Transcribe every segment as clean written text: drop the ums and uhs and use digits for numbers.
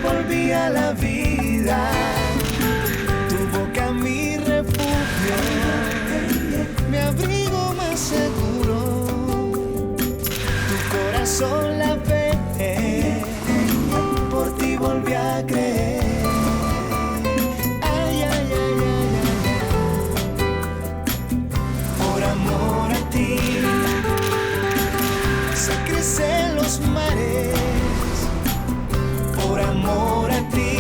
volví a la vida. Tu boca mi refugio, mi abrigo más seguro. Tu corazón la fe, por ti volví a creer. Ay, ay, ay, ay, ay, ay. Por amor a ti se crecen los mares. Por amor a ti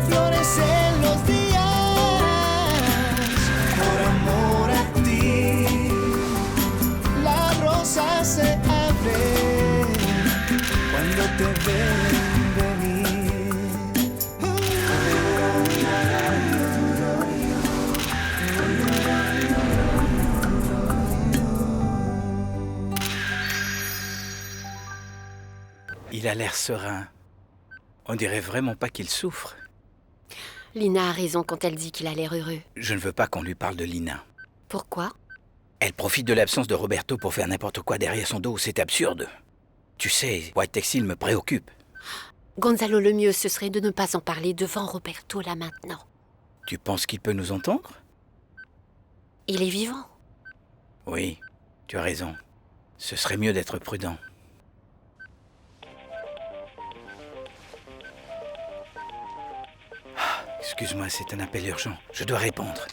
florecen los días. Por amor a ti la rosa se abre cuando te ven venir. Il a l'air serein. On dirait vraiment pas qu'il souffre. Lina a raison quand elle dit qu'il a l'air heureux. Je ne veux pas qu'on lui parle de Lina. Pourquoi? Elle profite de l'absence de Roberto pour faire n'importe quoi derrière son dos. C'est absurde. Tu sais, White Texile me préoccupe. Gonzalo, le mieux, ce serait de ne pas en parler devant Roberto là maintenant. Tu penses qu'il peut nous entendre? Il est vivant. Oui, tu as raison. Ce serait mieux d'être prudent. Excuse-moi, c'est un appel urgent. Je dois répondre.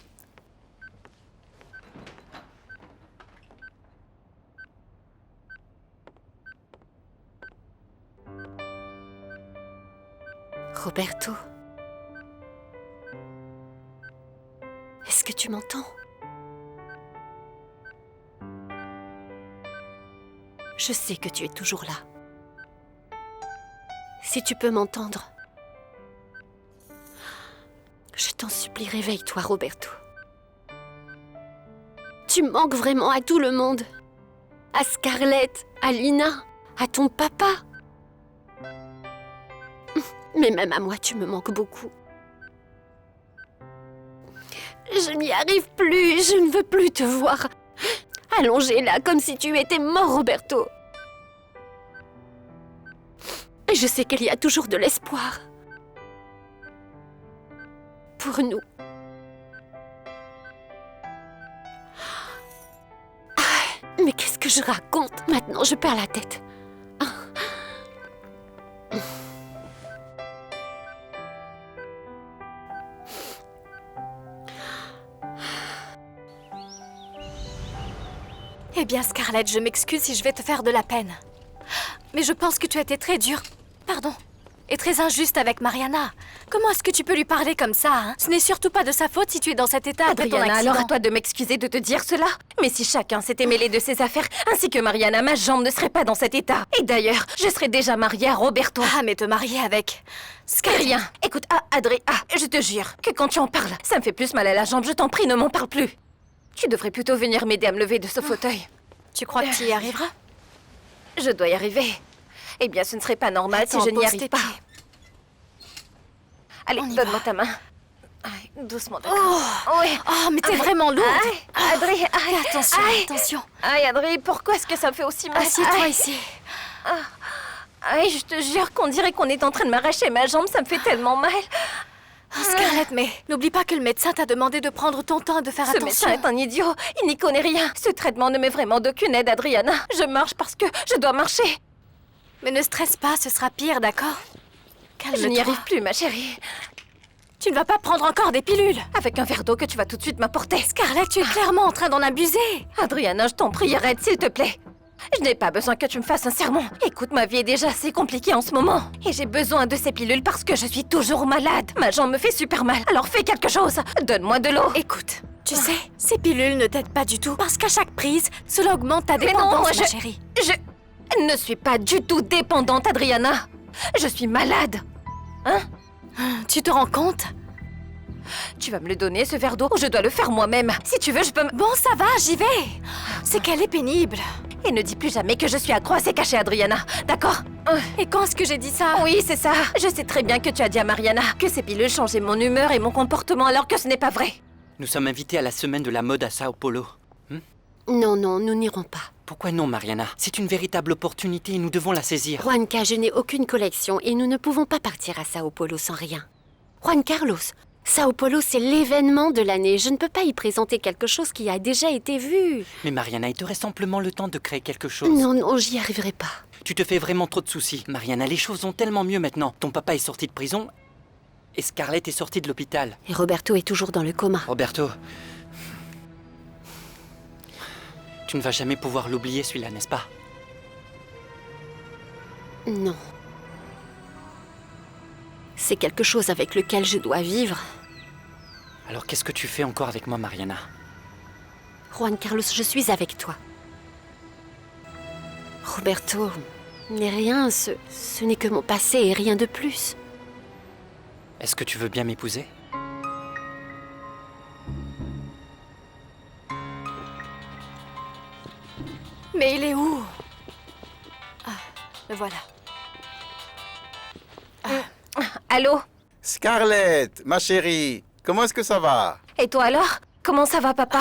Roberto. Est-ce que tu m'entends? Je sais que tu es toujours là. Si tu peux m'entendre, je t'en supplie, réveille-toi, Roberto. Tu manques vraiment à tout le monde. À Scarlett, à Lina, à ton papa. Mais même à moi, tu me manques beaucoup. Je n'y arrive plus, je ne veux plus te voir. Allongé là, comme si tu étais mort, Roberto. Et je sais qu'il y a toujours de l'espoir. Pour nous. Mais qu'est-ce que je raconte? Maintenant, je perds la tête. Eh bien, Scarlett, je m'excuse si je vais te faire de la peine. Mais je pense que tu as été très dure. Pardon. Et très injuste avec Mariana. Comment est-ce que tu peux lui parler comme ça, hein? Ce n'est surtout pas de sa faute si tu es dans cet état après ton Adriana, accident. alors à toi de m'excuser de te dire cela. Mais si chacun s'était mêlé de ses affaires, ainsi que Mariana, ma jambe ne serait pas dans cet état. Et d'ailleurs, je serais déjà mariée à Roberto. Ah, mais te marier avec... Scarlett. Rien. Écoute, je te jure que quand tu en parles, ça me fait plus mal à la jambe. Je t'en prie, ne m'en parle plus. Tu devrais plutôt venir m'aider à me lever de ce fauteuil. Tu crois que tu y arriveras? Je dois y arriver. Eh bien, ce ne serait pas normal si Attends, je n'y pose arrive tes pas. pieds. Allez, On y donne-moi va. ta main. Aïe, doucement, d'accord. Oh, Oui. oh, mais t'es vraiment lourde. Adri, aïe, Attention, aïe. attention. Aïe, Adri, pourquoi est-ce que ça me fait aussi mal? Assieds-toi Aïe. ici. Aïe, je te jure qu'on dirait qu'on est en train de m'arracher ma jambe, ça me fait tellement mal. Oh, Scarlett, mais n'oublie pas que le médecin t'a demandé de prendre ton temps et de faire Ce attention. médecin est un idiot, il n'y connaît rien. Ce traitement ne m'est vraiment d'aucune aide, Adriana. Je marche parce que je dois marcher. Mais ne stresse pas, ce sera pire, d'accord? Calme-toi. Je n'y arrive plus, ma chérie. Tu ne vas pas prendre encore des pilules. Avec un verre d'eau que tu vas tout de suite m'apporter. Scarlett, tu es clairement en train d'en abuser. Adriana, je t'en prie, arrête, s'il te plaît. Je n'ai pas besoin que tu me fasses un sermon. Écoute, ma vie est déjà assez compliquée en ce moment. Et j'ai besoin de ces pilules parce que je suis toujours malade. Ma jambe me fait super mal, alors fais quelque chose. Donne-moi de l'eau. Écoute, tu sais, ces pilules ne t'aident pas du tout parce qu'à chaque prise, cela augmente ta Mais non, dépendance, moi, ma chérie. Je ne suis pas du tout dépendante, Adriana. Je suis malade. Hein? Tu te rends compte? Tu vas me le donner, ce verre d'eau, ou je dois le faire moi-même. Si tu veux, je peux me... Bon, ça va, j'y vais. C'est qu'elle est pénible. Et ne dis plus jamais que je suis accro à ces cachets, Adriana. D'accord? Et quand est-ce que j'ai dit ça? Oui, c'est ça. Je sais très bien que tu as dit à Mariana que ces pilules changeaient mon humeur et mon comportement alors que ce n'est pas vrai. Nous sommes invités à la semaine de la mode à Sao Paulo. Non, non, nous n'irons pas. Pourquoi non, Mariana? C'est une véritable opportunité et nous devons la saisir. Juanca, je n'ai aucune collection et nous ne pouvons pas partir à Sao Paulo sans rien. Juan Carlos, Sao Paulo, c'est l'événement de l'année. Je ne peux pas y présenter quelque chose qui a déjà été vu. Mais Mariana, il te reste amplement le temps de créer quelque chose. Non, non, j'y arriverai pas. Tu te fais vraiment trop de soucis. Mariana, les choses vont tellement mieux maintenant. Ton papa est sorti de prison et Scarlett est sortie de l'hôpital. Et Roberto est toujours dans le coma. Roberto, tu ne vas jamais pouvoir l'oublier celui-là, n'est-ce pas? Non. C'est quelque chose avec lequel je dois vivre. Alors qu'est-ce que tu fais encore avec moi, Mariana? Juan Carlos, je suis avec toi. Roberto n'est rien, ce n'est que mon passé et rien de plus. Est-ce que tu veux bien m'épouser? Mais il est où? Ah, le voilà. Allô? Scarlett, ma chérie, comment est-ce que ça va? Et toi alors? Comment ça va, papa?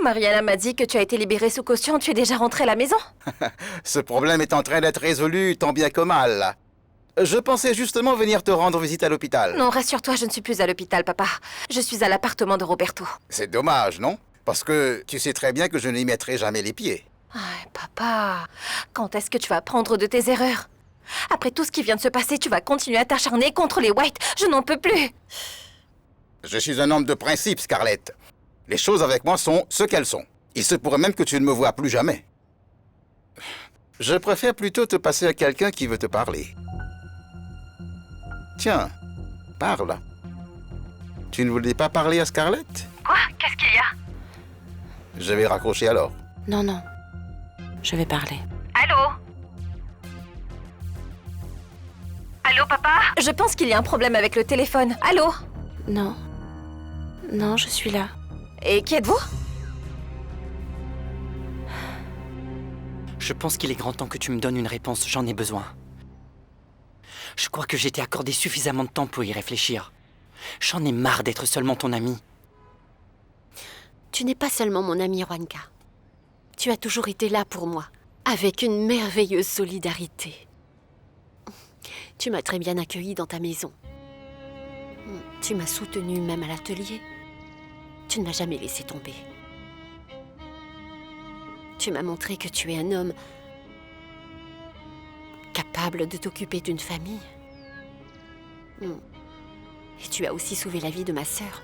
Mariana m'a dit que tu as été libérée sous caution, tu es déjà rentré à la maison? Ce problème est en train d'être résolu tant bien que mal. Je pensais justement venir te rendre visite à l'hôpital. Non, rassure-toi, je ne suis plus à l'hôpital, papa. Je suis à l'appartement de Roberto. C'est dommage, non? Parce que tu sais très bien que je n'y mettrai jamais les pieds. Ah, papa, quand est-ce que tu vas apprendre de tes erreurs? Après tout ce qui vient de se passer, tu vas continuer à t'acharner contre les White. Je n'en peux plus. Je suis un homme de principe, Scarlett. Les choses avec moi sont ce qu'elles sont. Il se pourrait même que tu ne me vois plus jamais. Je préfère plutôt te passer à quelqu'un qui veut te parler. Tiens, parle. Tu ne voulais pas parler à Scarlett? Quoi? Qu'est-ce qu'il y a? Je vais raccrocher alors. Non, non. Je vais parler. Allô? Allô, papa? Je pense qu'il y a un problème avec le téléphone. Allô? Non. Non, je suis là. Et qui êtes-vous? Je pense qu'il est grand temps que tu me donnes une réponse, j'en ai besoin. Je crois que j'ai été accordé suffisamment de temps pour y réfléchir. J'en ai marre d'être seulement ton ami. Tu n'es pas seulement mon ami, Juanca. Tu as toujours été là pour moi, avec une merveilleuse solidarité. Tu m'as très bien accueilli dans ta maison. Tu m'as soutenu même à l'atelier. Tu ne m'as jamais laissé tomber. Tu m'as montré que tu es un homme capable de t'occuper d'une famille. Et tu as aussi sauvé la vie de ma sœur.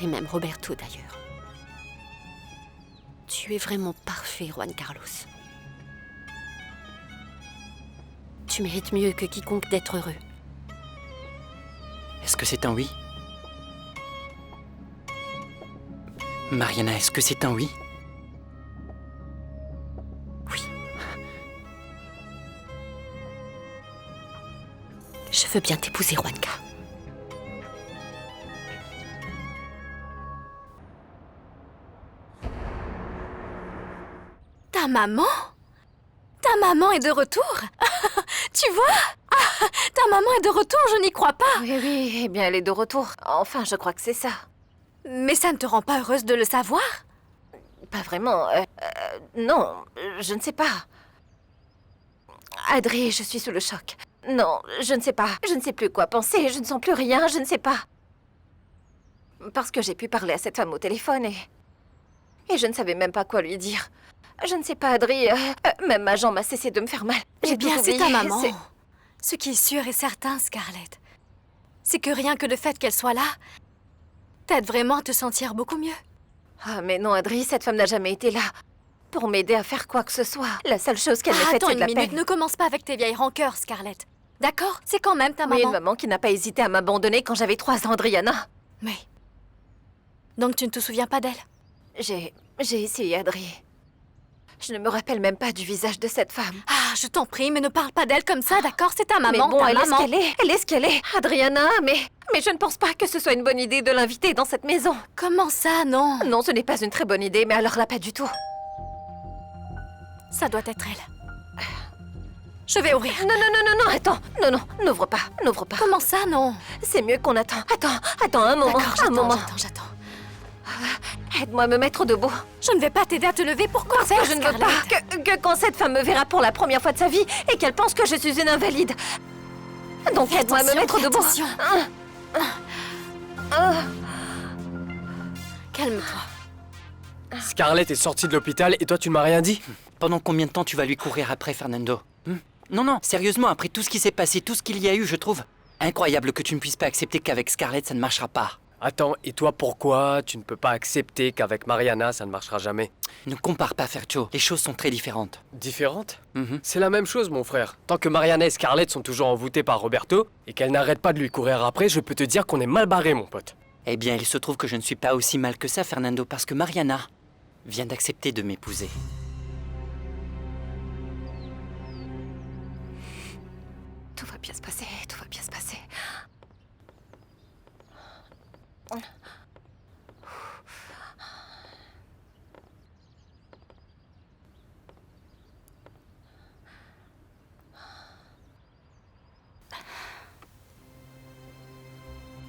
Et même Roberto, d'ailleurs. Tu es vraiment parfait, Juan Carlos. Tu mérites mieux que quiconque d'être heureux. Est-ce que c'est un oui? Mariana, est-ce que c'est un oui? Oui. Je veux bien t'épouser, Juanca. Ta maman? Ta maman est de retour? Tu vois? Ah, ta maman est de retour, je n'y crois pas. Oui, oui, eh bien, elle est de retour. Enfin, je crois que c'est ça. Mais ça ne te rend pas heureuse de le savoir? Pas vraiment. Non, je ne sais pas. Adri, je suis sous le choc. Non, je ne sais pas. Je ne sais plus quoi penser. Je ne sens plus rien. Je ne sais pas. Parce que j'ai pu parler à cette femme au téléphone et je ne savais même pas quoi lui dire. Je ne sais pas, Adri. Même ma jambe a cessé de me faire mal. Eh J'ai bien, tout c'est ta oublié. maman. Ce qui est sûr et certain, Scarlett, c'est que rien que le fait qu'elle soit là t'aide vraiment à te sentir beaucoup mieux. Ah, mais non, Adri, cette femme n'a jamais été là pour m'aider à faire quoi que ce soit. La seule chose qu'elle me fait, Attends c'est de une la minute, peine. ne commence pas avec tes vieilles rancœurs, Scarlett. D'accord? C'est quand même ta Oui, maman. une maman qui n'a pas hésité à m'abandonner quand j'avais 3 ans, Adriana. Oui. Donc tu ne te souviens pas d'elle? J'ai essayé, Adri. Je ne me rappelle même pas du visage de cette femme. Ah, je t'en prie, mais ne parle pas d'elle comme ça, d'accord? C'est ta maman, mais bon, ta elle est maman. ce qu'elle est. Elle est ce qu'elle est. Adriana, mais je ne pense pas que ce soit une bonne idée de l'inviter dans cette maison. Comment ça, non? Non, ce n'est pas une très bonne idée, mais alors là, pas du tout. Ça doit être elle. Je vais ouvrir. Non, attends. Non, n'ouvre pas, n'ouvre pas. Comment ça, non? C'est mieux qu'on attend. Attends, un moment, D'accord, un moment. j'attends. Aide-moi à me mettre debout. Je ne vais pas t'aider à te lever. Pourquoi Parce faire, que je ne veux Scarlett? pas que quand cette femme me verra pour la première fois de sa vie et qu'elle pense que je suis une invalide. Donc aide-moi à me mettre debout. Attention. Calme-toi. Scarlett est sortie de l'hôpital et toi tu ne m'as rien dit? Pendant combien de temps tu vas lui courir après, Fernando? Non, non, sérieusement, après tout ce qui s'est passé, tout ce qu'il y a eu, je trouve incroyable que tu ne puisses pas accepter qu'avec Scarlett, ça ne marchera pas. Attends, et toi pourquoi tu ne peux pas accepter qu'avec Mariana ça ne marchera jamais? Ne compare pas, Fercho. Les choses sont très différentes. Différente? Mhm. C'est la même chose mon frère. Tant que Mariana et Scarlett sont toujours envoûtées par Roberto et qu'elles n'arrêtent pas de lui courir après, je peux te dire qu'on est mal barré mon pote. Eh bien, il se trouve que je ne suis pas aussi mal que ça, Fernando, parce que Mariana vient d'accepter de m'épouser. Tout va bien se passer, tout va bien se passer.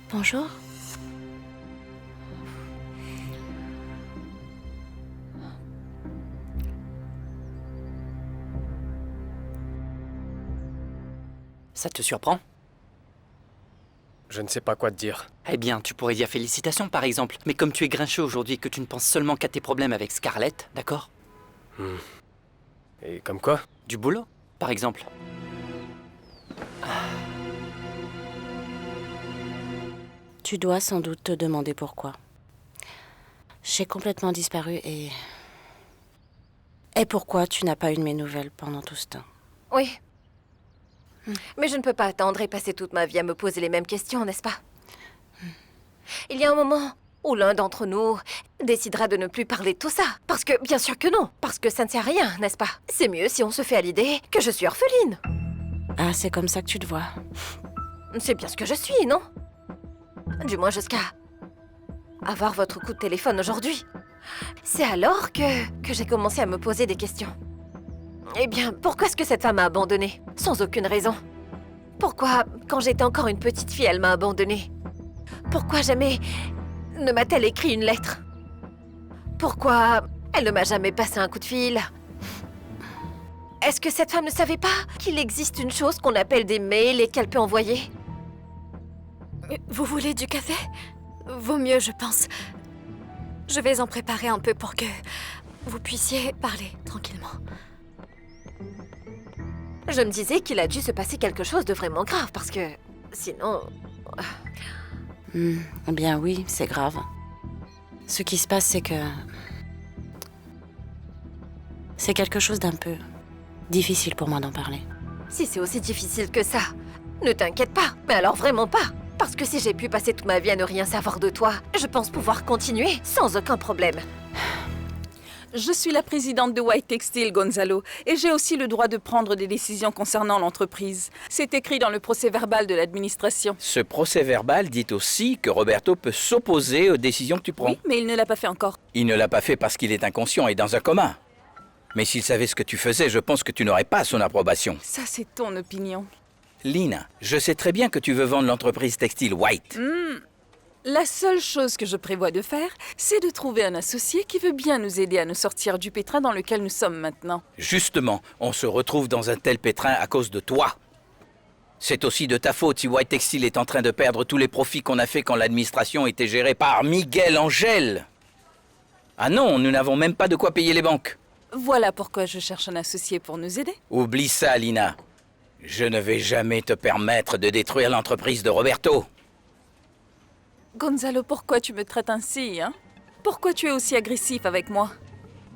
Bonjour. Ça te surprend? Je ne sais pas quoi te dire. Eh bien, tu pourrais dire félicitations, par exemple. Mais comme tu es grincheux aujourd'hui et que tu ne penses seulement qu'à tes problèmes avec Scarlett, d'accord? Et comme quoi? Du boulot, par exemple. Tu dois sans doute te demander pourquoi. J'ai complètement disparu et... Et pourquoi tu n'as pas eu de mes nouvelles pendant tout ce temps? Oui. Mais je ne peux pas attendre et passer toute ma vie à me poser les mêmes questions, n'est-ce pas? Il y a un moment où l'un d'entre nous décidera de ne plus parler de tout ça. Parce que, bien sûr que non, parce que ça ne sert à rien, n'est-ce pas? C'est mieux si on se fait à l'idée que je suis orpheline. Ah, c'est comme ça que tu te vois. C'est bien ce que je suis, non? Du moins jusqu'à avoir votre coup de téléphone aujourd'hui. C'est alors que j'ai commencé à me poser des questions. Eh bien, pourquoi est-ce que cette femme m'a abandonnée? Sans aucune raison. Pourquoi, quand j'étais encore une petite fille, elle m'a abandonnée? Pourquoi jamais ne m'a-t-elle écrit une lettre? Pourquoi elle ne m'a jamais passé un coup de fil? Est-ce que cette femme ne savait pas qu'il existe une chose qu'on appelle des mails et qu'elle peut envoyer? Vous voulez du café? Vaut mieux, je pense. Je vais en préparer un peu pour que vous puissiez parler tranquillement. Je me disais qu'il a dû se passer quelque chose de vraiment grave, parce que sinon... Eh bien oui, c'est grave. Ce qui se passe, c'est que... C'est quelque chose d'un peu difficile pour moi d'en parler. Si c'est aussi difficile que ça, ne t'inquiète pas, mais alors vraiment pas. Parce que si j'ai pu passer toute ma vie à ne rien savoir de toi, je pense pouvoir continuer sans aucun problème. Je suis la présidente de White Textile, Gonzalo, et j'ai aussi le droit de prendre des décisions concernant l'entreprise. C'est écrit dans le procès-verbal de l'administration. Ce procès-verbal dit aussi que Roberto peut s'opposer aux décisions que tu prends. Oui, mais il ne l'a pas fait encore. Il ne l'a pas fait parce qu'il est inconscient et dans un coma. Mais s'il savait ce que tu faisais, je pense que tu n'aurais pas son approbation. Ça, c'est ton opinion. Lina, je sais très bien que tu veux vendre l'entreprise textile White. La seule chose que je prévois de faire, c'est de trouver un associé qui veut bien nous aider à nous sortir du pétrin dans lequel nous sommes maintenant. Justement, on se retrouve dans un tel pétrin à cause de toi. C'est aussi de ta faute si White Textile est en train de perdre tous les profits qu'on a fait quand l'administration était gérée par Miguel Angel. Ah non, nous n'avons même pas de quoi payer les banques. Voilà pourquoi je cherche un associé pour nous aider. Oublie ça, Lina. Je ne vais jamais te permettre de détruire l'entreprise de Roberto. Gonzalo, pourquoi tu me traites ainsi, hein? Pourquoi tu es aussi agressif avec moi?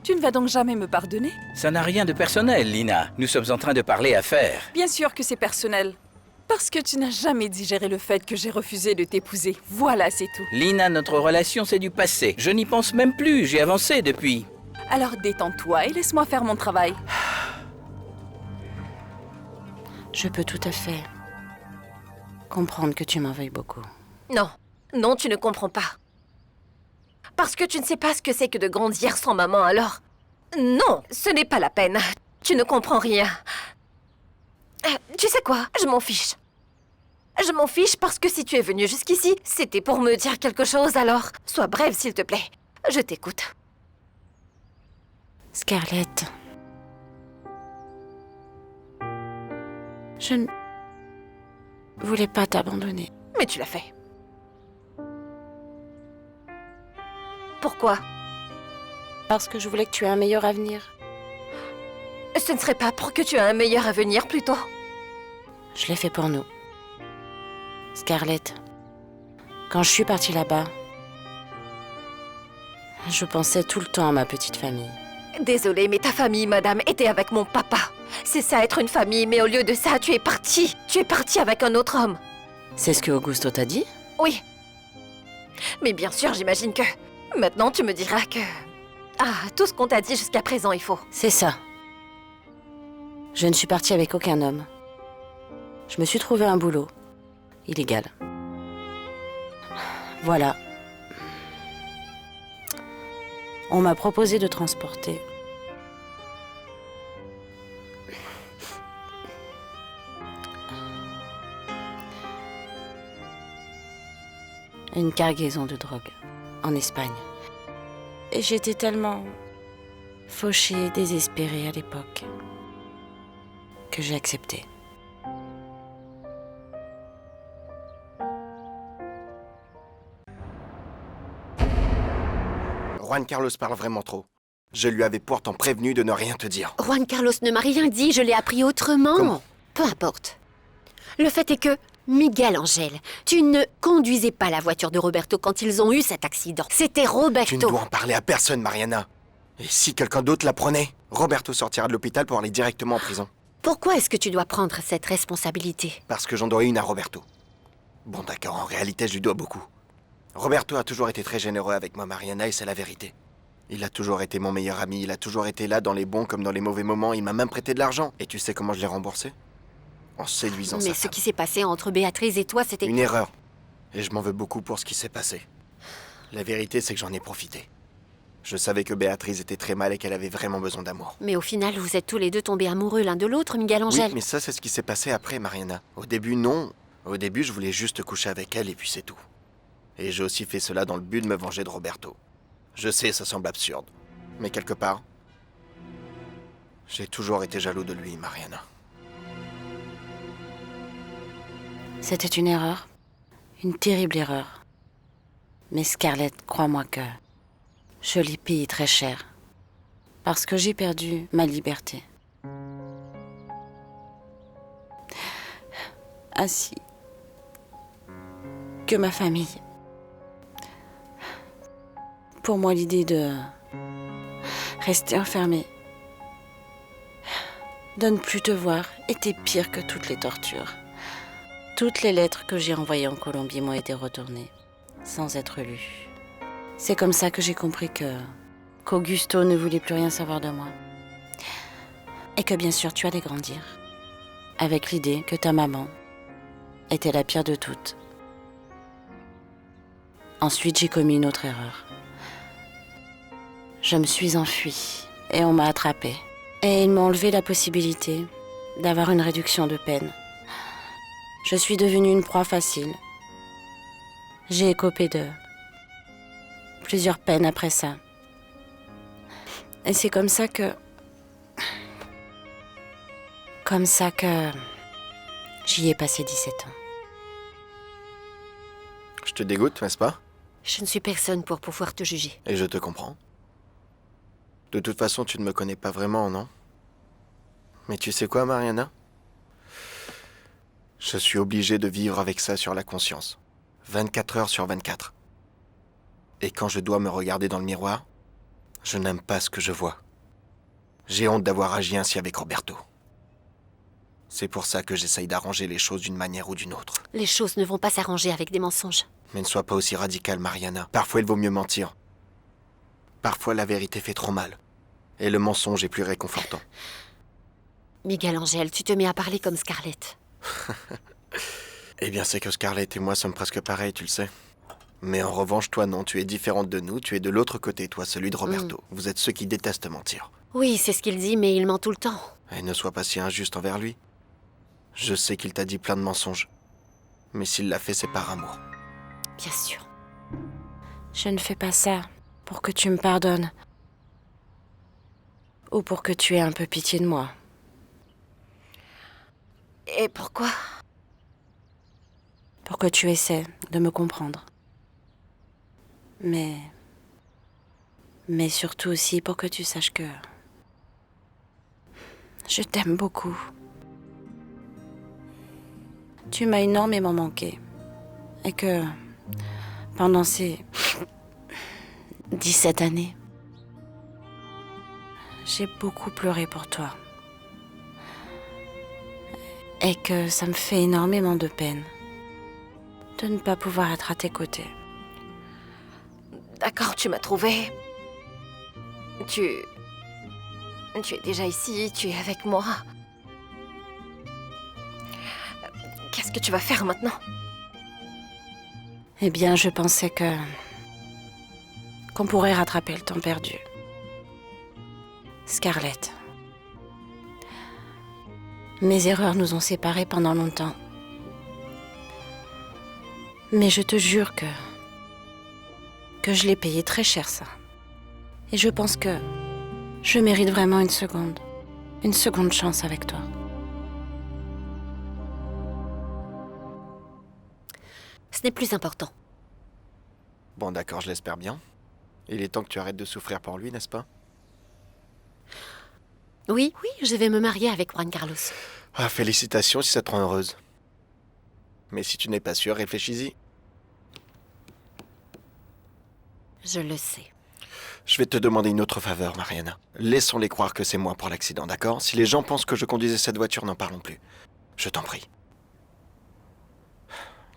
Tu ne vas donc jamais me pardonner? Ça n'a rien de personnel, Lina. Nous sommes en train de parler affaires. Bien sûr que c'est personnel. Parce que tu n'as jamais digéré le fait que j'ai refusé de t'épouser. Voilà, c'est tout. Lina, notre relation, c'est du passé. Je n'y pense même plus. J'ai avancé depuis. Alors détends-toi et laisse-moi faire mon travail. Je peux tout à fait comprendre que tu m'en veuilles beaucoup. Non, non, tu ne comprends pas. Parce que tu ne sais pas ce que c'est que de grandir sans maman, alors... Non, ce n'est pas la peine. Tu ne comprends rien. Tu sais quoi? Je m'en fiche. Je m'en fiche parce que si tu es venu jusqu'ici, c'était pour me dire quelque chose, alors sois brève, s'il te plaît. Je t'écoute. Scarlett. Je ne voulais pas t'abandonner. Mais tu l'as fait. Pourquoi? Parce que je voulais que tu aies un meilleur avenir. Ce ne serait pas pour que tu aies un meilleur avenir, plutôt? Je l'ai fait pour nous. Scarlett, quand je suis partie là-bas, je pensais tout le temps à ma petite famille. Désolée, mais ta famille, madame, était avec mon papa. C'est ça, être une famille, mais au lieu de ça, tu es partie. Tu es partie avec un autre homme. C'est ce que Augusto t'a dit? Oui. Mais bien sûr, j'imagine que... Maintenant, tu me diras que... Ah, tout ce qu'on t'a dit jusqu'à présent est faux. C'est ça. Je ne suis partie avec aucun homme. Je me suis trouvé un boulot. Illégal. Voilà. On m'a proposé de transporter une cargaison de drogue en Espagne. Et j'étais tellement fauchée et désespérée à l'époque que j'ai accepté. Juan Carlos parle vraiment trop. Je lui avais pourtant prévenu de ne rien te dire. Juan Carlos ne m'a rien dit, je l'ai appris autrement. Comment? Peu importe. Le fait est que, Miguel Angel, tu ne conduisais pas la voiture de Roberto quand ils ont eu cet accident. C'était Roberto. Tu ne dois en parler à personne, Mariana. Et si quelqu'un d'autre l'apprenait, Roberto sortira de l'hôpital pour aller directement en prison. Pourquoi est-ce que tu dois prendre cette responsabilité? Parce que j'en dois une à Roberto. Bon d'accord, en réalité je lui dois beaucoup. Roberto a toujours été très généreux avec moi, Mariana, et c'est la vérité. Il a toujours été mon meilleur ami, il a toujours été là dans les bons comme dans les mauvais moments, il m'a même prêté de l'argent. Et tu sais comment je l'ai remboursé? En séduisant sa Mais ce femme. qui s'est passé entre Béatrice et toi, c'était... Une erreur. Et je m'en veux beaucoup pour ce qui s'est passé. La vérité, c'est que j'en ai profité. Je savais que Béatrice était très mal et qu'elle avait vraiment besoin d'amour. Mais au final, vous êtes tous les deux tombés amoureux l'un de l'autre, Miguel Angel. Oui, mais ça, c'est ce qui s'est passé après, Mariana. Au début, non. Au début, je voulais juste coucher avec elle et puis c'est tout. Et j'ai aussi fait cela dans le but de me venger de Roberto. Je sais, ça semble absurde. Mais quelque part, j'ai toujours été jaloux de lui, Mariana. C'était une erreur. Une terrible erreur. Mais Scarlett, crois-moi que je l'ai payé très cher. Parce que j'ai perdu ma liberté. Ainsi que ma famille. Pour moi, l'idée de rester enfermée, de ne plus te voir, était pire que toutes les tortures. Toutes les lettres que j'ai envoyées en Colombie m'ont été retournées, sans être lues. C'est comme ça que j'ai compris qu'Augusto ne voulait plus rien savoir de moi. Et que bien sûr, tu allais grandir. Avec l'idée que ta maman était la pire de toutes. Ensuite, j'ai commis une autre erreur. Je me suis enfuie et on m'a attrapée. Et ils m'ont enlevé la possibilité d'avoir une réduction de peine. Je suis devenue une proie facile. J'ai écopé de plusieurs peines après ça. Et c'est comme ça que j'y ai passé 17 ans. Je te dégoûte, n'est-ce pas? Je ne suis personne pour pouvoir te juger. Et je te comprends. De toute façon, tu ne me connais pas vraiment, non? Mais tu sais quoi, Mariana? Je suis obligé de vivre avec ça sur la conscience. 24 heures sur 24. Et quand je dois me regarder dans le miroir, je n'aime pas ce que je vois. J'ai honte d'avoir agi ainsi avec Roberto. C'est pour ça que j'essaye d'arranger les choses d'une manière ou d'une autre. Les choses ne vont pas s'arranger avec des mensonges. Mais ne sois pas aussi radical, Mariana. Parfois, il vaut mieux mentir. Parfois, la vérité fait trop mal. Et le mensonge est plus réconfortant. Miguel Angel, tu te mets à parler comme Scarlett. Eh bien, c'est que Scarlett et moi sommes presque pareils, tu le sais. Mais en revanche, toi non, tu es différente de nous, tu es de l'autre côté, toi, celui de Roberto. Vous êtes ceux qui détestent mentir. Oui, c'est ce qu'il dit, mais il ment tout le temps. Et ne sois pas si injuste envers lui. Je sais qu'il t'a dit plein de mensonges. Mais s'il l'a fait, c'est par amour. Bien sûr. Je ne fais pas ça pour que tu me pardonnes. Ou pour que tu aies un peu pitié de moi. Et pourquoi? Pour que tu essaies de me comprendre. Mais surtout aussi pour que tu saches que je t'aime beaucoup. Tu m'as énormément manqué. Et que pendant ces 17 années, j'ai beaucoup pleuré pour toi. Et que ça me fait énormément de peine de ne pas pouvoir être à tes côtés. D'accord, tu m'as trouvé. Tu es déjà ici, tu es avec moi. Qu'est-ce que tu vas faire maintenant? Eh bien, je pensais qu'on pourrait rattraper le temps perdu. Scarlett. Mes erreurs nous ont séparés pendant longtemps. Mais je te jure que je l'ai payé très cher, ça. Et je pense que je mérite vraiment une seconde chance avec toi. Ce n'est plus important. Bon, d'accord, je l'espère bien. Il est temps que tu arrêtes de souffrir pour lui, n'est-ce pas? Oui, je vais me marier avec Juan Carlos. Ah, félicitations si ça te rend heureuse. Mais si tu n'es pas sûre, réfléchis-y. Je le sais. Je vais te demander une autre faveur, Mariana. Laissons-les croire que c'est moi pour l'accident, d'accord? Si les gens pensent que je conduisais cette voiture, n'en parlons plus. Je t'en prie.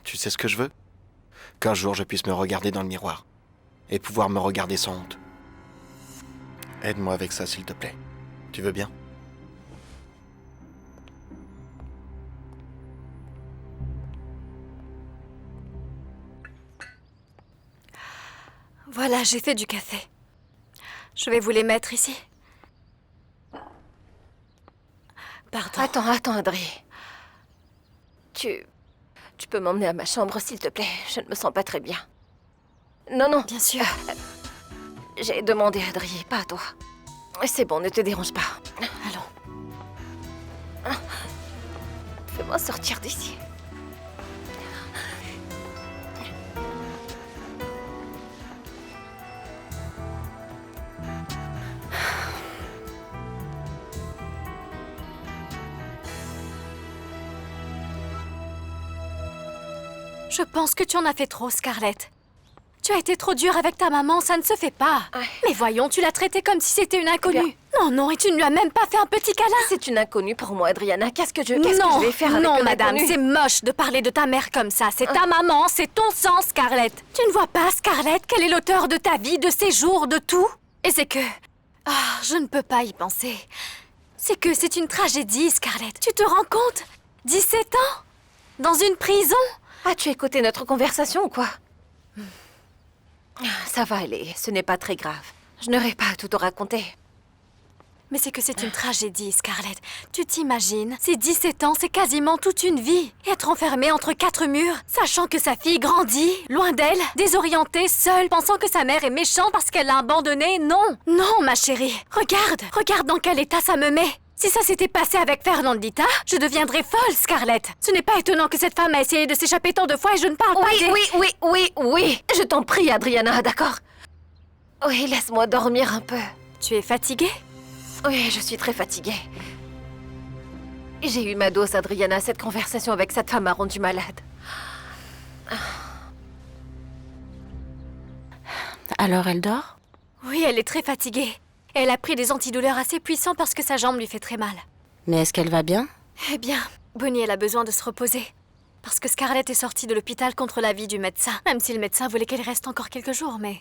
Tu sais ce que je veux? Qu'un jour je puisse me regarder dans le miroir. Et pouvoir me regarder sans honte. Aide-moi avec ça, s'il te plaît. Tu veux bien? Voilà, j'ai fait du café. Je vais vous les mettre ici. Pardon. Attends, Adri. Tu peux m'emmener à ma chambre, s'il te plaît. Je ne me sens pas très bien. Non. Bien sûr. J'ai demandé à Adri, pas à toi. C'est bon, ne te dérange pas. Allons. Fais-moi sortir d'ici. Je pense que tu en as fait trop, Scarlett. Tu as été trop dure avec ta maman, ça ne se fait pas. Ouais. Mais voyons, tu l'as traitée comme si c'était une inconnue. Non, et tu ne lui as même pas fait un petit câlin. C'est une inconnue pour moi, Adriana. Qu'est-ce que je vais faire avec Non, une madame, inconnue? c'est moche de parler de ta mère comme ça. C'est ta maman, c'est ton sang, Scarlett. Tu ne vois pas, Scarlett, quel est l'auteur de ta vie, de ses jours, de tout? Et c'est que... Ah, je ne peux pas y penser. C'est que c'est une tragédie, Scarlett. Tu te rends compte? 17 ans? Dans une prison? As-tu écouté notre conversation ou quoi? Ça va aller, ce n'est pas très grave. Je n'aurai pas à tout te raconter. Mais c'est que c'est une tragédie, Scarlett. Tu t'imagines? C'est 17 ans, c'est quasiment toute une vie. Être enfermée entre 4 murs, sachant que sa fille grandit, loin d'elle, désorientée, seule, pensant que sa mère est méchante parce qu'elle l'a abandonnée. Non, ma chérie. Regarde dans quel état ça me met. Si ça s'était passé avec Fernandita, je deviendrais folle, Scarlett. Ce n'est pas étonnant que cette femme a essayé de s'échapper tant de fois et je ne parle pas des... Oui. Je t'en prie, Adriana, d'accord? Oui, laisse-moi dormir un peu. Tu es fatiguée? Oui, je suis très fatiguée. J'ai eu ma dose, Adriana. Cette conversation avec cette femme m'a rendue malade. Alors elle dort? Oui, elle est très fatiguée. Elle a pris des antidouleurs assez puissants parce que sa jambe lui fait très mal. Mais est-ce qu'elle va bien? Eh bien, Bonnie, elle a besoin de se reposer. Parce que Scarlett est sortie de l'hôpital contre l'avis du médecin. Même si le médecin voulait qu'elle reste encore quelques jours, mais...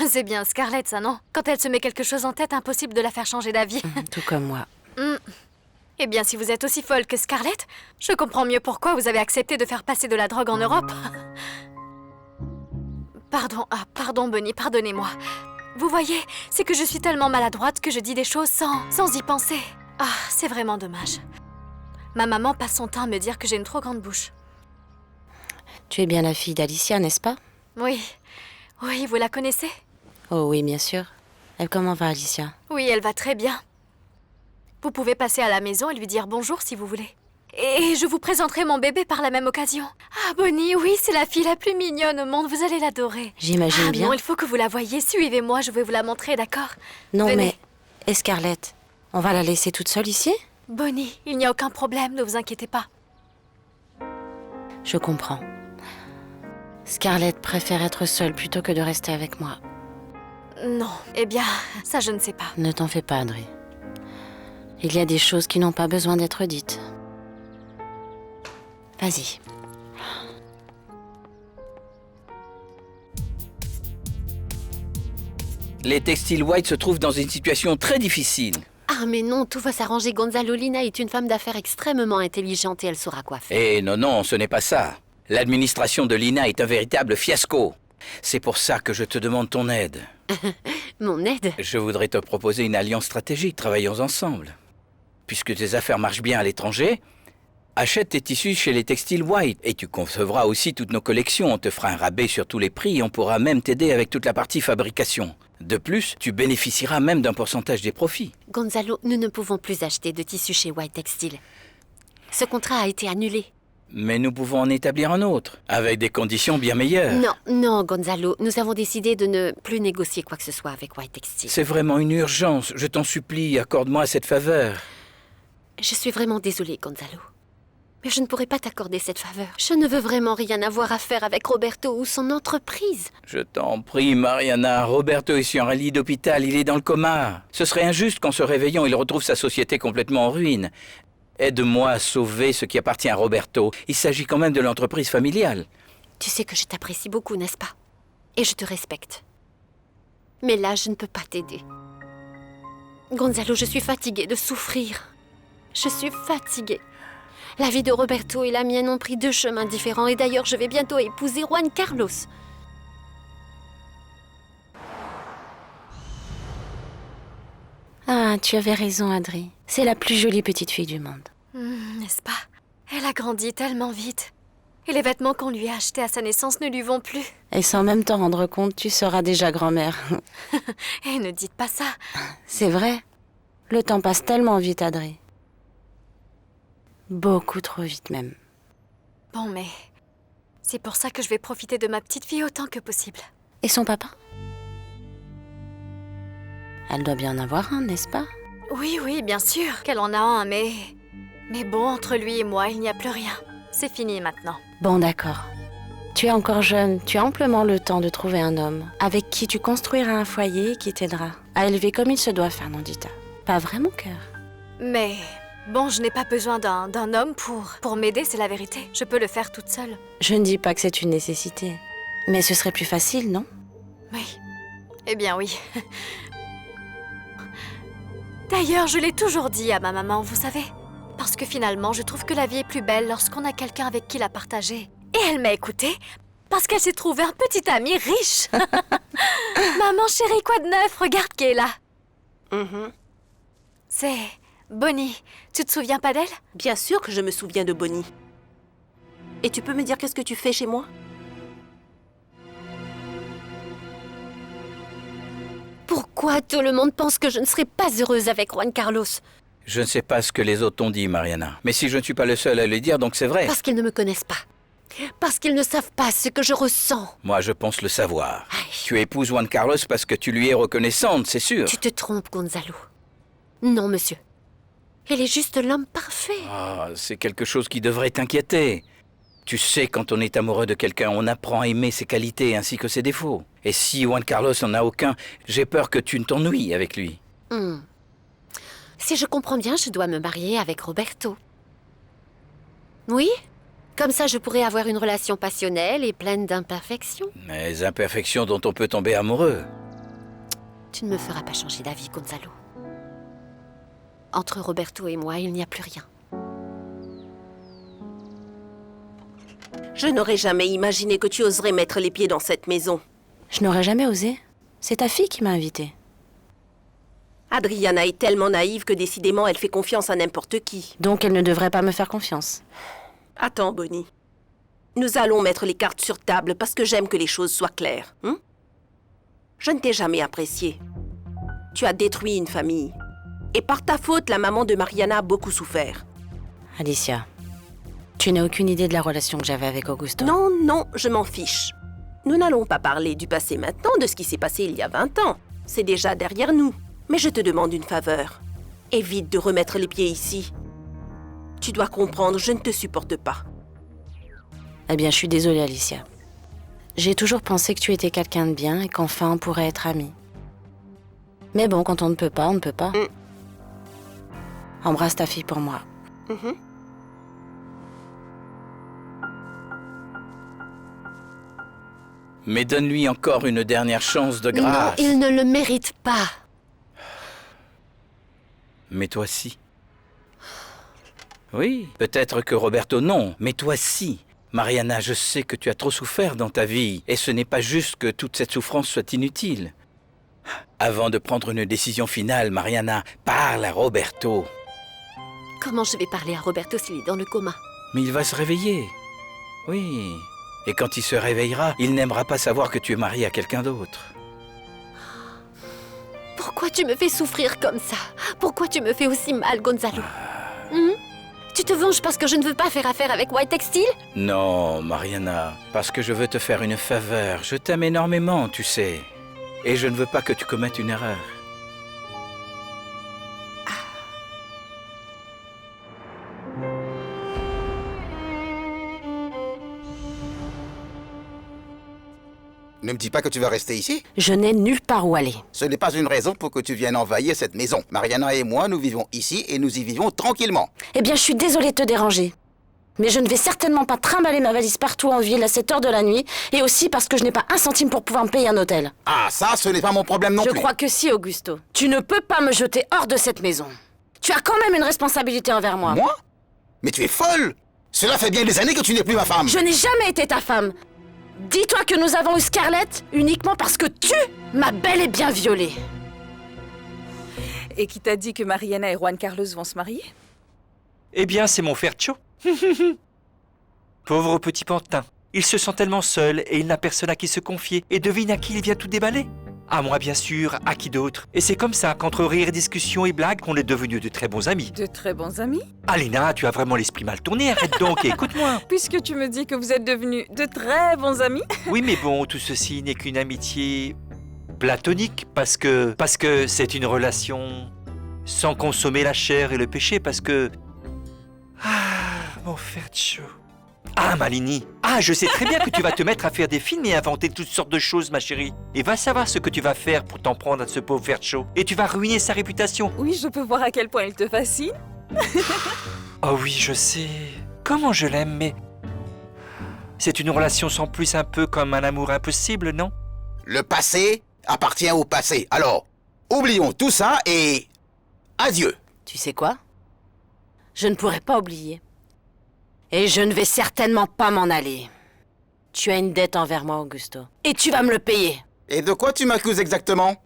C'est bien Scarlett, ça, non? Quand elle se met quelque chose en tête, impossible de la faire changer d'avis. Tout comme moi. Eh bien, si vous êtes aussi folle que Scarlett, je comprends mieux pourquoi vous avez accepté de faire passer de la drogue en Europe. Pardon, Bonnie, pardonnez-moi. Vous voyez, c'est que je suis tellement maladroite que je dis des choses sans y penser. Ah, c'est vraiment dommage. Ma maman passe son temps à me dire que j'ai une trop grande bouche. Tu es bien la fille d'Alicia, n'est-ce pas? Oui, vous la connaissez? Oh oui, bien sûr. Elle, comment va, Alicia? Oui, elle va très bien. Vous pouvez passer à la maison et lui dire bonjour si vous voulez. Et je vous présenterai mon bébé par la même occasion. Ah, Bonnie, oui, c'est la fille la plus mignonne au monde, vous allez l'adorer. J'imagine bien. Non, il faut que vous la voyiez, suivez-moi, je vais vous la montrer, d'accord? Non, Venez. mais... Et Scarlett? On va la laisser toute seule ici? Bonnie, il n'y a aucun problème, ne vous inquiétez pas. Je comprends. Scarlett préfère être seule plutôt que de rester avec moi. Non, eh bien, ça je ne sais pas. Ne t'en fais pas, Adri. Il y a des choses qui n'ont pas besoin d'être dites. Vas-y. Les textiles White se trouvent dans une situation très difficile. Ah mais non, tout va s'arranger. Gonzalo, Lina est une femme d'affaires extrêmement intelligente et elle saura quoi faire. Eh non, ce n'est pas ça. L'administration de Lina est un véritable fiasco. C'est pour ça que je te demande ton aide. Mon aide? Je voudrais te proposer une alliance stratégique, travaillons ensemble. Puisque tes affaires marchent bien à l'étranger, achète tes tissus chez les textiles White et tu concevras aussi toutes nos collections. On te fera un rabais sur tous les prix et on pourra même t'aider avec toute la partie fabrication. De plus, tu bénéficieras même d'un pourcentage des profits. Gonzalo, nous ne pouvons plus acheter de tissus chez White Textile. Ce contrat a été annulé. Mais nous pouvons en établir un autre, avec des conditions bien meilleures. Non, Gonzalo, nous avons décidé de ne plus négocier quoi que ce soit avec White Textile. C'est vraiment une urgence, je t'en supplie, accorde-moi cette faveur. Je suis vraiment désolée, Gonzalo. Mais je ne pourrai pas t'accorder cette faveur. Je ne veux vraiment rien avoir à faire avec Roberto ou son entreprise. Je t'en prie, Mariana, Roberto est sur un lit d'hôpital, il est dans le coma. Ce serait injuste qu'en se réveillant, il retrouve sa société complètement en ruine. Aide-moi à sauver ce qui appartient à Roberto. Il s'agit quand même de l'entreprise familiale. Tu sais que je t'apprécie beaucoup, n'est-ce pas? Et je te respecte. Mais là, je ne peux pas t'aider. Gonzalo, je suis fatiguée de souffrir. Je suis fatiguée. La vie de Roberto et la mienne ont pris deux chemins différents. Et d'ailleurs, je vais bientôt épouser Juan Carlos. Ah, tu avais raison, Adri. C'est la plus jolie petite fille du monde. N'est-ce pas? Elle a grandi tellement vite. Et les vêtements qu'on lui a achetés à sa naissance ne lui vont plus. Et sans même t'en rendre compte, tu seras déjà grand-mère. Et ne dites pas ça. C'est vrai. Le temps passe tellement vite, Adri. Beaucoup trop vite même. Bon, mais c'est pour ça que je vais profiter de ma petite fille autant que possible. Et son papa? Elle doit bien en avoir un, n'est-ce pas? Oui, bien sûr qu'elle en a un, mais... Mais bon, entre lui et moi, il n'y a plus rien. C'est fini maintenant. Bon, d'accord. Tu es encore jeune, tu as amplement le temps de trouver un homme avec qui tu construiras un foyer qui t'aidera à élever comme il se doit, Fernandita. Pas vrai, mon cœur? Mais... Bon, je n'ai pas besoin d'un homme pour m'aider, c'est la vérité. Je peux le faire toute seule. Je ne dis pas que c'est une nécessité. Mais ce serait plus facile, non? Oui. Eh bien, oui. D'ailleurs, je l'ai toujours dit à ma maman, vous savez. Parce que finalement, je trouve que la vie est plus belle lorsqu'on a quelqu'un avec qui la partager. Et elle m'a écoutée parce qu'elle s'est trouvée un petit ami riche. Maman chérie, quoi de neuf? Regarde qui est là. C'est Bonnie. Tu te souviens pas d'elle? Bien sûr que je me souviens de Bonnie. Et tu peux me dire qu'est-ce que tu fais chez moi? Pourquoi tout le monde pense que je ne serai pas heureuse avec Juan Carlos? Je ne sais pas ce que les autres t'ont dit, Mariana. Mais si je ne suis pas le seul à le dire, donc c'est vrai. Parce qu'ils ne me connaissent pas. Parce qu'ils ne savent pas ce que je ressens. Moi, je pense le savoir. Aïe. Tu épouses Juan Carlos parce que tu lui es reconnaissante, c'est sûr. Tu te trompes, Gonzalo. Non, monsieur. Il est juste l'homme parfait. Ah, c'est quelque chose qui devrait t'inquiéter. Tu sais, quand on est amoureux de quelqu'un, on apprend à aimer ses qualités ainsi que ses défauts. Et si Juan Carlos n'en a aucun, j'ai peur que tu ne t'ennuies avec lui. Si je comprends bien, je dois me marier avec Roberto. Oui? Comme ça, je pourrais avoir une relation passionnelle et pleine d'imperfections. Les imperfections dont on peut tomber amoureux. Tu ne me feras pas changer d'avis, Gonzalo. Entre Roberto et moi, il n'y a plus rien. Je n'aurais jamais imaginé que tu oserais mettre les pieds dans cette maison. Je n'aurais jamais osé. C'est ta fille qui m'a invitée. Adriana est tellement naïve que décidément elle fait confiance à n'importe qui. Donc elle ne devrait pas me faire confiance. Attends, Bonnie. Nous allons mettre les cartes sur table parce que j'aime que les choses soient claires. Je ne t'ai jamais apprécié. Tu as détruit une famille. Et par ta faute, la maman de Mariana a beaucoup souffert. Alicia, tu n'as aucune idée de la relation que j'avais avec Augusto. Non, non, je m'en fiche. Nous n'allons pas parler du passé maintenant, de ce qui s'est passé il y a 20 ans. C'est déjà derrière nous. Mais je te demande une faveur. Évite de remettre les pieds ici. Tu dois comprendre, je ne te supporte pas. Eh bien, je suis désolée, Alicia. J'ai toujours pensé que tu étais quelqu'un de bien et qu'enfin on pourrait être amis. Mais bon, quand on ne peut pas, on ne peut pas. Embrasse ta fille pour moi. Mais donne-lui encore une dernière chance de grâce. Non, il ne le mérite pas. Mais toi si. Oui, peut-être que Roberto non, mais toi si. Mariana, je sais que tu as trop souffert dans ta vie, et ce n'est pas juste que toute cette souffrance soit inutile. Avant de prendre une décision finale, Mariana, parle à Roberto. Comment je vais parler à Roberto s'il est dans le coma? Mais il va se réveiller. Oui. Et quand il se réveillera, il n'aimera pas savoir que tu es mariée à quelqu'un d'autre. Pourquoi tu me fais souffrir comme ça? Pourquoi tu me fais aussi mal, Gonzalo? Tu te venges parce que je ne veux pas faire affaire avec White Textile? Non, Mariana, parce que je veux te faire une faveur. Je t'aime énormément, tu sais. Et je ne veux pas que tu commettes une erreur. Ne me dis pas que tu vas rester ici. Je n'ai nulle part où aller. Ce n'est pas une raison pour que tu viennes envahir cette maison. Mariana et moi, nous vivons ici et nous y vivons tranquillement. Eh bien, je suis désolée de te déranger. Mais je ne vais certainement pas trimballer ma valise partout en ville à cette heure de la nuit, et aussi parce que je n'ai pas un centime pour pouvoir me payer un hôtel. Ah, ça, ce n'est pas mon problème non Je plus. crois que si, Augusto. Tu ne peux pas me jeter hors de cette maison. Tu as quand même une responsabilité envers moi. Moi? Mais tu es folle! Cela fait bien des années que tu n'es plus ma femme. Je n'ai jamais été ta femme. Dis-toi que nous avons eu Scarlett uniquement parce que tu m'as bel et bien violée. Et qui t'a dit que Mariana et Juan Carlos vont se marier? Eh bien, c'est mon Fercho. Pauvre petit pantin. Il se sent tellement seul et il n'a personne à qui se confier. Et devine à qui il vient tout déballer? À moi, bien sûr. À qui d'autre? Et c'est comme ça, qu'entre rire, discussion et blagues, qu'on est devenus de très bons amis. De très bons amis? Alina, tu as vraiment l'esprit mal tourné. Arrête donc et écoute-moi. Puisque tu me dis que vous êtes devenus de très bons amis? Oui, mais bon, tout ceci n'est qu'une amitié platonique parce que c'est une relation sans consommer la chair et le péché parce que... Ah, mon Fercho. Ah, Malini. Ah, je sais très bien que tu vas te mettre à faire des films et inventer toutes sortes de choses, ma chérie. Et va savoir ce que tu vas faire pour t'en prendre à ce pauvre Fercho. Et tu vas ruiner sa réputation. Oui, je peux voir à quel point il te fascine. Oh oui, je sais. Comment je l'aime, mais... C'est une relation sans plus un peu comme un amour impossible, non? Le passé appartient au passé. Alors, oublions tout ça et... adieu. Tu sais quoi? Je ne pourrai pas oublier. Et je ne vais certainement pas m'en aller. Tu as une dette envers moi, Augusto. Et tu vas me le payer. Et de quoi tu m'accuses exactement?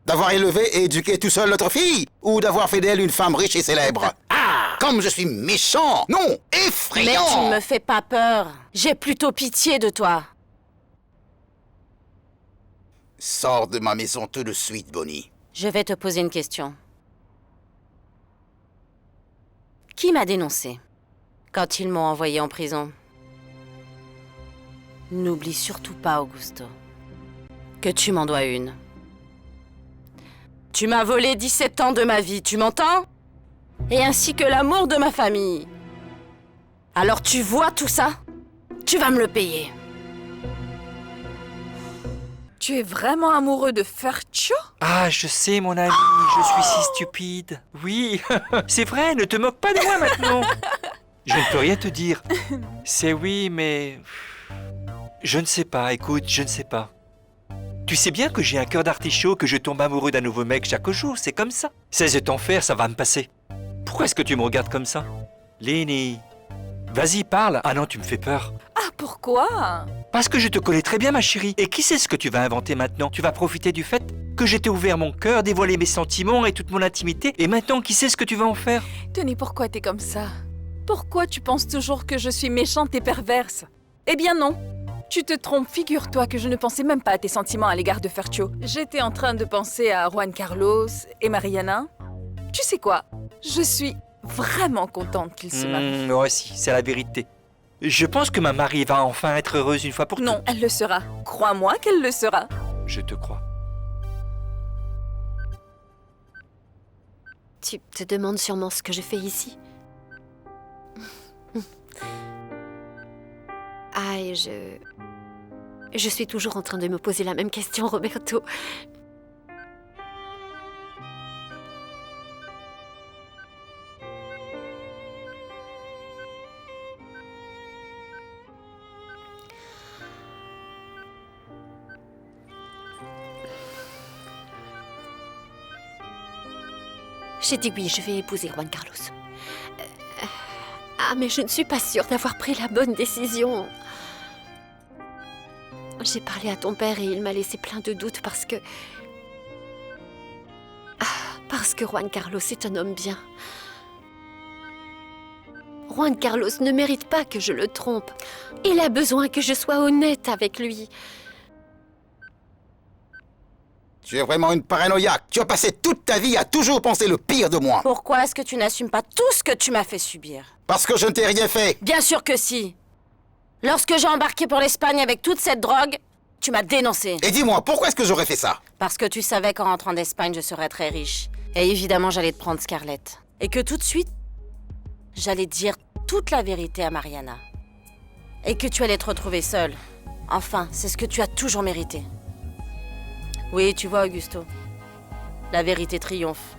D'avoir élevé et éduqué tout seul notre fille? Ou d'avoir fait d'elle une femme riche et célèbre? Ah! Comme je suis méchant! Non! Effrayant! Mais tu ne me fais pas peur. J'ai plutôt pitié de toi. Sors de ma maison tout de suite, Bonnie. Je vais te poser une question. Qui m'a dénoncé quand ils m'ont envoyé en prison? N'oublie surtout pas, Augusto, que tu m'en dois une. Tu m'as volé 17 ans de ma vie, tu m'entends? Et ainsi que l'amour de ma famille. Alors tu vois tout ça? Tu vas me le payer. Tu es vraiment amoureux de Fercho? Ah, je sais, mon ami, je suis si stupide. Oui, c'est vrai, ne te moque pas de moi maintenant. Je ne peux rien te dire. C'est oui, mais... Je ne sais pas, écoute, je ne sais pas. Tu sais bien que j'ai un cœur d'artichaut, que je tombe amoureux d'un nouveau mec chaque jour, c'est comme ça. Cesse de t'en faire, ça va me passer. Pourquoi est-ce que tu me regardes comme ça? Lénie, vas-y, parle. Ah non, tu me fais peur. Ah, pourquoi? Parce que je te connais très bien, ma chérie. Et qui sait ce que tu vas inventer maintenant? Tu vas profiter du fait que j'ai ouvert mon cœur, dévoilé mes sentiments et toute mon intimité. Et maintenant, qui sait ce que tu vas en faire? Tony, pourquoi t'es comme ça? Pourquoi tu penses toujours que je suis méchante et perverse? Eh bien non. Tu te trompes, figure-toi que je ne pensais même pas à tes sentiments à l'égard de Fercho. J'étais en train de penser à Juan Carlos et Mariana. Tu sais quoi? Je suis vraiment contente qu'ils se marient. Moi aussi, c'est la vérité. Je pense que ma Marie va enfin être heureuse une fois pour Non, elle le sera. Crois-moi qu'elle le sera. toutes. Je te crois. Tu te demandes sûrement ce que je fais ici. Ah, et je suis toujours en train de me poser la même question, Roberto. J'ai dit oui, je vais épouser Juan Carlos. Ah, mais je ne suis pas sûre d'avoir pris la bonne décision. J'ai parlé à ton père et il m'a laissé plein de doutes parce que Juan Carlos est un homme bien. Juan Carlos ne mérite pas que je le trompe. Il a besoin que je sois honnête avec lui. Tu es vraiment une paranoïaque. Tu as passé toute ta vie à toujours penser le pire de moi. Pourquoi est-ce que tu n'assumes pas tout ce que tu m'as fait subir? Parce que je ne t'ai rien fait. Bien sûr que si. Lorsque j'ai embarqué pour l'Espagne avec toute cette drogue, tu m'as dénoncé. Et dis-moi, pourquoi est-ce que j'aurais fait ça? Parce que tu savais qu'en rentrant d'Espagne, je serais très riche. Et évidemment, j'allais te prendre Scarlett. Et que tout de suite, j'allais dire toute la vérité à Mariana. Et que tu allais te retrouver seule. Enfin, c'est ce que tu as toujours mérité. Oui, tu vois, Augusto. La vérité triomphe.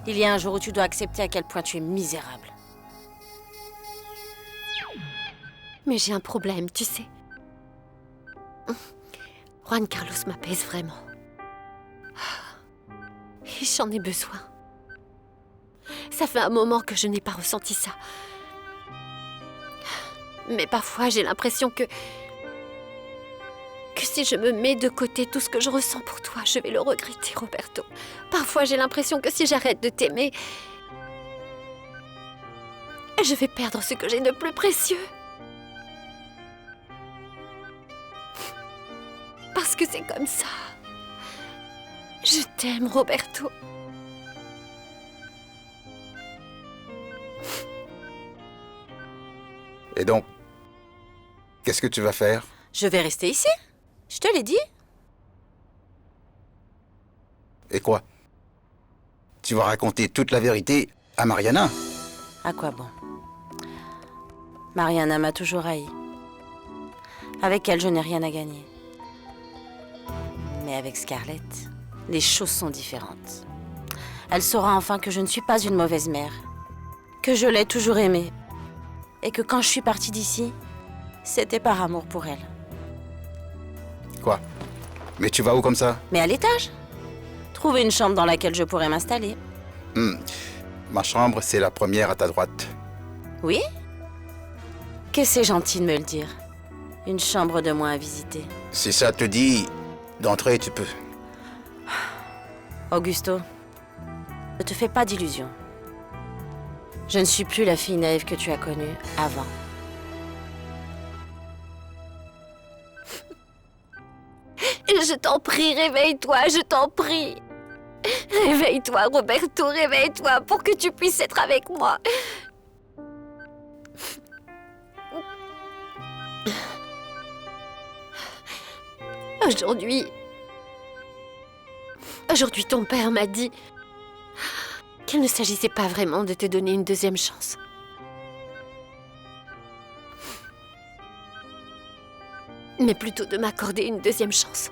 Il y a un jour où tu dois accepter à quel point tu es misérable. Mais j'ai un problème, tu sais. Juan Carlos m'apaise vraiment. Et j'en ai besoin. Ça fait un moment que je n'ai pas ressenti ça. Mais parfois, j'ai l'impression que si je me mets de côté tout ce que je ressens pour toi, je vais le regretter, Roberto. Parfois, j'ai l'impression que si j'arrête de t'aimer, je vais perdre ce que j'ai de plus précieux. Parce que c'est comme ça. Je t'aime, Roberto. Et donc, qu'est-ce que tu vas faire? Je vais rester ici. Je te l'ai dit. Et quoi? Tu vas raconter toute la vérité à Mariana? À quoi bon? Mariana m'a toujours haï. Avec elle, je n'ai rien à gagner. Mais avec Scarlett, les choses sont différentes. Elle saura enfin que je ne suis pas une mauvaise mère. Que je l'ai toujours aimée. Et que quand je suis partie d'ici, c'était par amour pour elle. Quoi? Mais tu vas où comme ça? Mais à l'étage. Trouver une chambre dans laquelle je pourrais m'installer. Ma chambre, c'est la première à ta droite. Oui? Que c'est gentil de me le dire. Une chambre de moins à visiter. Si ça te dit d'entrer, tu peux. Augusto, ne te fais pas d'illusions. Je ne suis plus la fille naïve que tu as connue avant. Je t'en prie, réveille-toi, je t'en prie. Réveille-toi, Roberto, réveille-toi pour que tu puisses être avec moi. Aujourd'hui, ton père m'a dit qu'il ne s'agissait pas vraiment de te donner une deuxième chance. Mais plutôt de m'accorder une deuxième chance.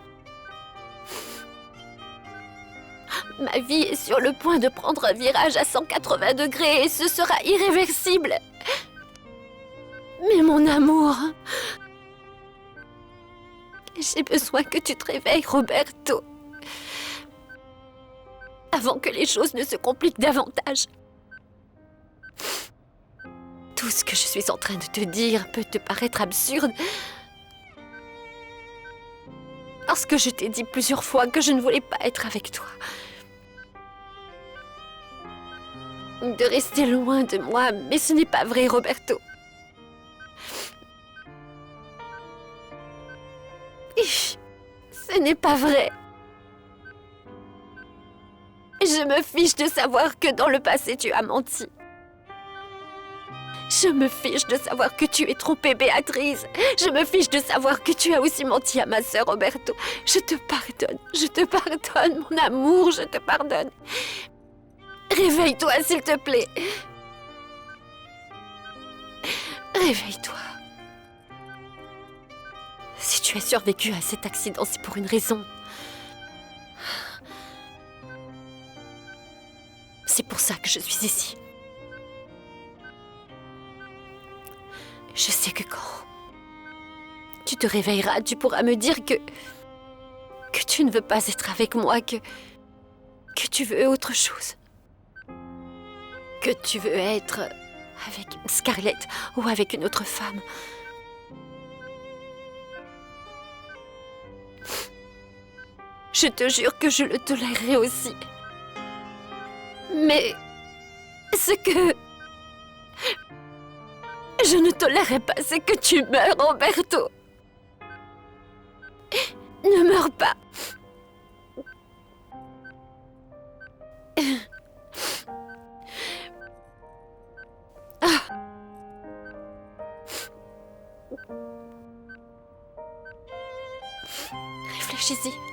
Ma vie est sur le point de prendre un virage à 180 degrés et ce sera irréversible. Mais mon amour, j'ai besoin que tu te réveilles, Roberto. Avant que les choses ne se compliquent davantage. Tout ce que je suis en train de te dire peut te paraître absurde. Parce que je t'ai dit plusieurs fois que je ne voulais pas être avec toi. De rester loin de moi, mais ce n'est pas vrai, Roberto. Ce n'est pas vrai. Je me fiche de savoir que dans le passé tu as menti. Je me fiche de savoir que tu es trompé Béatrice. Je me fiche de savoir que tu as aussi menti à ma sœur Roberto. Je te pardonne, mon amour, je te pardonne. Réveille-toi, s'il te plaît. Réveille-toi. Si tu as survécu à cet accident, c'est pour une raison. C'est pour ça que je suis ici. Je sais que quand tu te réveilleras, tu pourras me dire que tu ne veux pas être avec moi, que tu veux autre chose. Que tu veux être avec Scarlett ou avec une autre femme. Je te jure que je le tolérerai aussi. Mais ce que je ne tolérerai pas, c'est que tu meurs, Roberto. Ne meurs pas. Réfléchis-y.